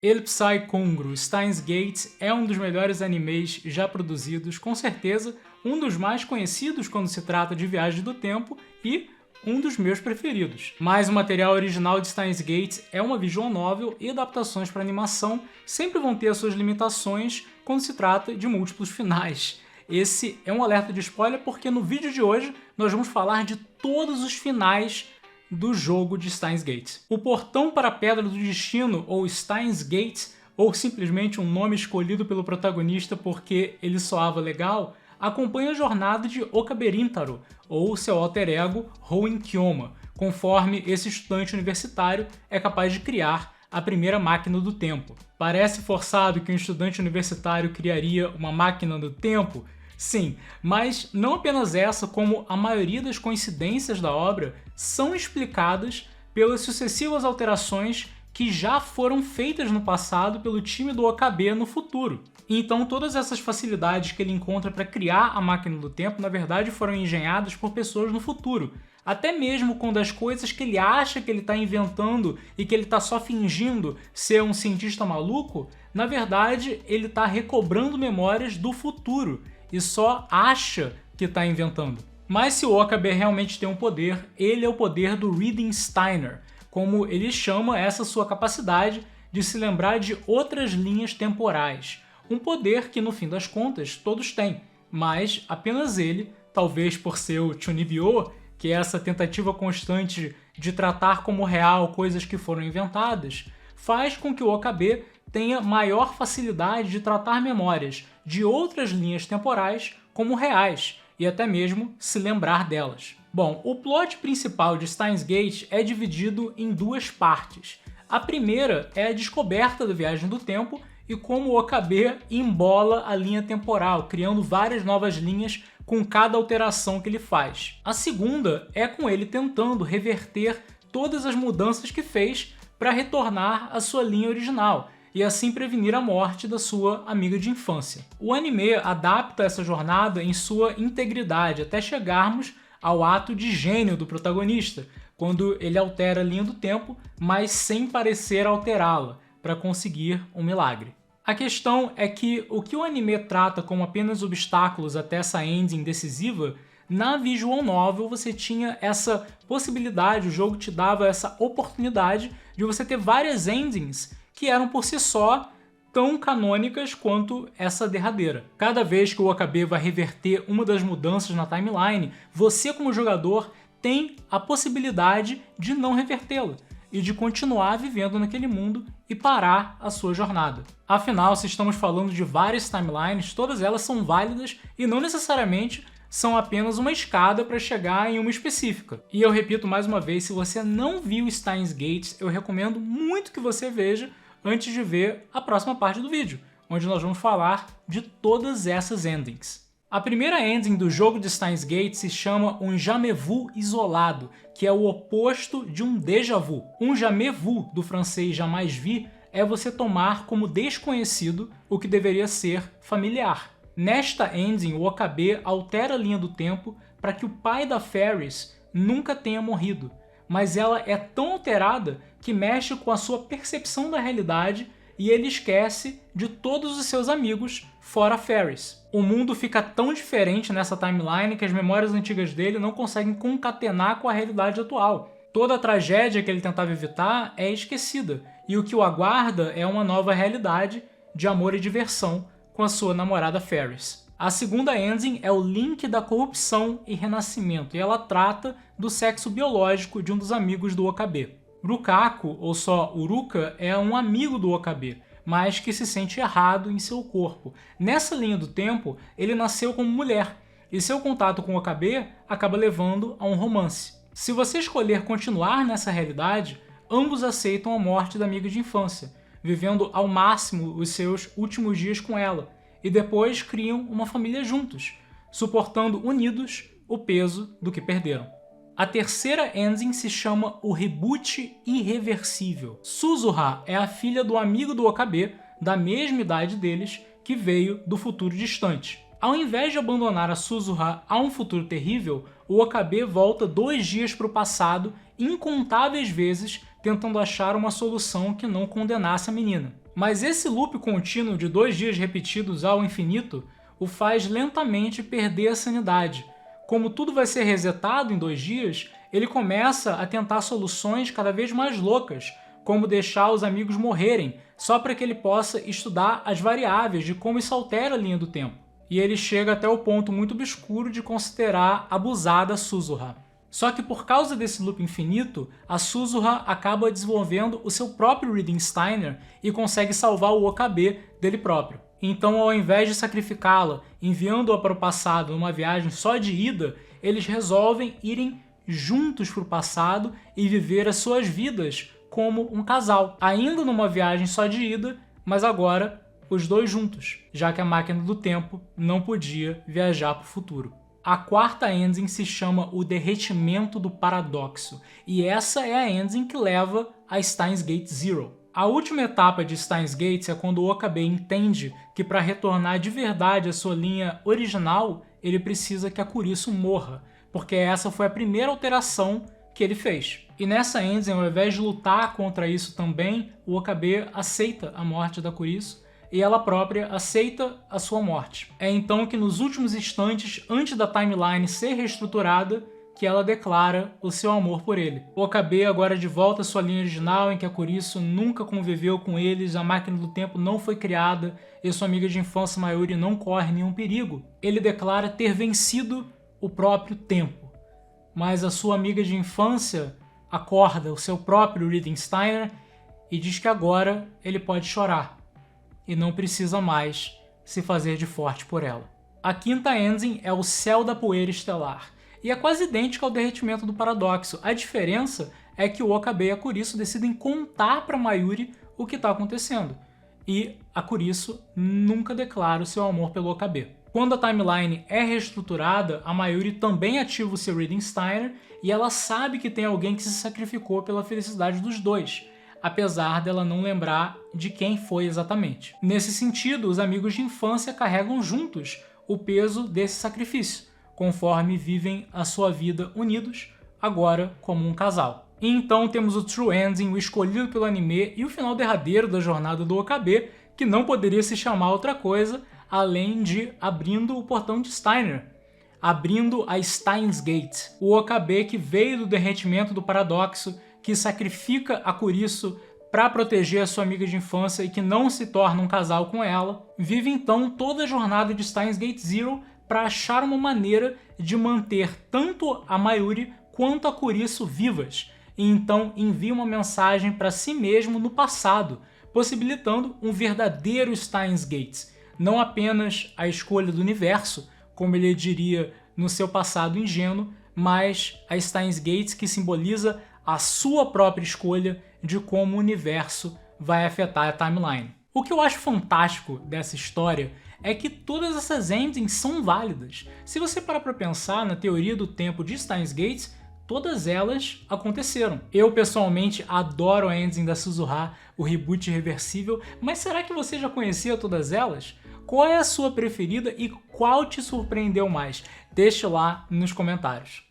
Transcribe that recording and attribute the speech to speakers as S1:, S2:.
S1: El Psy Kongru Steins Gate é um dos melhores animes já produzidos, com certeza um dos mais conhecidos quando se trata de viagem do tempo e um dos meus preferidos. Mas o material original de Steins Gate é uma visual novel e adaptações para animação sempre vão ter as suas limitações quando se trata de múltiplos finais. Esse é um alerta de spoiler porque no vídeo de hoje nós vamos falar de todos os finais do jogo de Steins Gate. O Portão para a Pedra do Destino, ou Steins Gate, ou simplesmente um nome escolhido pelo protagonista porque ele soava legal, acompanha a jornada de Okabe Rintaro, ou seu alter ego Hoen Kyoma, conforme esse estudante universitário é capaz de criar a primeira máquina do tempo. Parece forçado que um estudante universitário criaria uma máquina do tempo? Sim, mas não apenas essa, como a maioria das coincidências da obra são explicadas pelas sucessivas alterações que já foram feitas no passado pelo time do Okabe no futuro. Então todas essas facilidades que ele encontra para criar a máquina do tempo, na verdade, foram engenhadas por pessoas no futuro. Até mesmo quando as coisas que ele acha que ele está inventando e que ele está só fingindo ser um cientista maluco, na verdade ele está recobrando memórias do futuro e só acha que está inventando. Mas se o Okabe realmente tem um poder, ele é o poder do Reading Steiner, como ele chama essa sua capacidade de se lembrar de outras linhas temporais. Um poder que, no fim das contas, todos têm, mas apenas ele, talvez por ser o Chunibyo, que é essa tentativa constante de tratar como real coisas que foram inventadas, faz com que o Okabe tenha maior facilidade de tratar memórias de outras linhas temporais como reais e até mesmo se lembrar delas. Bom, o plot principal de Steins Gate é dividido em duas partes. A primeira é a descoberta da viagem do tempo e como o Okabe embola a linha temporal, criando várias novas linhas com cada alteração que ele faz. A segunda é com ele tentando reverter todas as mudanças que fez para retornar à sua linha original e assim prevenir a morte da sua amiga de infância. O anime adapta essa jornada em sua integridade até chegarmos ao ato de gênio do protagonista, quando ele altera a linha do tempo, mas sem parecer alterá-la, para conseguir um milagre. A questão é que o que o anime trata como apenas obstáculos até essa ending decisiva, na visual novel você tinha essa possibilidade, o jogo te dava essa oportunidade de você ter várias endings que eram por si só tão canônicas quanto essa derradeira. Cada vez que o Okabe vai reverter uma das mudanças na timeline, você como jogador tem a possibilidade de não revertê-la e de continuar vivendo naquele mundo e parar a sua jornada. Afinal, se estamos falando de várias timelines, todas elas são válidas e não necessariamente são apenas uma escada para chegar em uma específica. E eu repito mais uma vez, se você não viu Steins Gate, eu recomendo muito que você veja antes de ver a próxima parte do vídeo, onde nós vamos falar de todas essas endings. A primeira ending do jogo de Steins Gate se chama um jamais vu isolado, que é o oposto de um déjà vu. Um jamais vu, do francês jamais vu, é você tomar como desconhecido o que deveria ser familiar. Nesta ending, o Okabe altera a linha do tempo para que o pai da Ferris nunca tenha morrido, mas ela é tão alterada que mexe com a sua percepção da realidade e ele esquece de todos os seus amigos fora Ferris. O mundo fica tão diferente nessa timeline que as memórias antigas dele não conseguem concatenar com a realidade atual. Toda a tragédia que ele tentava evitar é esquecida, e o que o aguarda é uma nova realidade de amor e diversão com a sua namorada Ferris. A segunda ending é o link da corrupção e renascimento, e ela trata do sexo biológico de um dos amigos do Okabe. Rukaku, ou só Uruka, é um amigo do Okabe, mas que se sente errado em seu corpo. Nessa linha do tempo, ele nasceu como mulher, e seu contato com o Okabe acaba levando a um romance. Se você escolher continuar nessa realidade, ambos aceitam a morte da amiga de infância, vivendo ao máximo os seus últimos dias com ela, e depois criam uma família juntos, suportando unidos o peso do que perderam. A terceira ending se chama o reboot irreversível. Suzuha é a filha do amigo do Okabe, da mesma idade deles, que veio do futuro distante. Ao invés de abandonar a Suzuha a um futuro terrível, o Okabe volta 2 dias para o passado incontáveis vezes tentando achar uma solução que não condenasse a menina. Mas esse loop contínuo de 2 dias repetidos ao infinito o faz lentamente perder a sanidade. Como tudo vai ser resetado em 2 dias, ele começa a tentar soluções cada vez mais loucas, como deixar os amigos morrerem, só para que ele possa estudar as variáveis de como isso altera a linha do tempo. E ele chega até o ponto muito obscuro de considerar abusada a Suzuha. Só que por causa desse loop infinito, a Suzuha acaba desenvolvendo o seu próprio Reading Steiner e consegue salvar o Okabe dele próprio. Então, ao invés de sacrificá-la, enviando-a para o passado numa viagem só de ida, eles resolvem irem juntos para o passado e viver as suas vidas como um casal. Ainda numa viagem só de ida, mas agora os dois juntos, já que a máquina do tempo não podia viajar para o futuro. A quarta ending se chama o derretimento do paradoxo, e essa é a ending que leva a Steins Gate Zero. A última etapa de Steins Gate é quando o Okabe entende que para retornar de verdade à sua linha original, ele precisa que a Kurisu morra, porque essa foi a primeira alteração que ele fez. E nessa ending, ao invés de lutar contra isso também, o Okabe aceita a morte da Kurisu, e ela própria aceita a sua morte. É então que nos últimos instantes, antes da timeline ser reestruturada, que ela declara o seu amor por ele. O Okabe agora de volta à sua linha original, em que a Kurisu nunca conviveu com eles, a máquina do tempo não foi criada e sua amiga de infância Mayuri não corre nenhum perigo. Ele declara ter vencido o próprio tempo. Mas a sua amiga de infância acorda o seu próprio Reading Steiner e diz que agora ele pode chorar e não precisa mais se fazer de forte por ela. A quinta ending é o Céu da Poeira Estelar, e é quase idêntica ao derretimento do paradoxo. A diferença é que o Okabe e a Kurisu decidem contar para Mayuri o que está acontecendo, e a Kurisu nunca declara o seu amor pelo Okabe. Quando a timeline é reestruturada, a Mayuri também ativa o seu Reading Steiner, e ela sabe que tem alguém que se sacrificou pela felicidade dos dois, apesar dela não lembrar de quem foi exatamente. Nesse sentido, os amigos de infância carregam juntos o peso desse sacrifício, conforme vivem a sua vida unidos, agora como um casal. E então temos o True Ending, o escolhido pelo anime, e o final derradeiro da jornada do Okabe, que não poderia se chamar outra coisa além de abrindo o portão de Steiner, abrindo a Steins Gate. O Okabe, que veio do derretimento do paradoxo, que sacrifica a Kurisu para proteger a sua amiga de infância e que não se torna um casal com ela, vive então toda a jornada de Steins Gate Zero para achar uma maneira de manter tanto a Mayuri quanto a Kurisu vivas, e então envia uma mensagem para si mesmo no passado, possibilitando um verdadeiro Steins Gate, não apenas a escolha do universo, como ele diria no seu passado ingênuo, mas a Steins Gate que simboliza a sua própria escolha de como o universo vai afetar a timeline. O que eu acho fantástico dessa história é que todas essas endings são válidas. Se você parar para pensar na teoria do tempo de Steins Gate, todas elas aconteceram. Eu pessoalmente adoro a ending da Suzuha, o reboot reversível, mas será que você já conhecia todas elas? Qual é a sua preferida e qual te surpreendeu mais? Deixe lá nos comentários.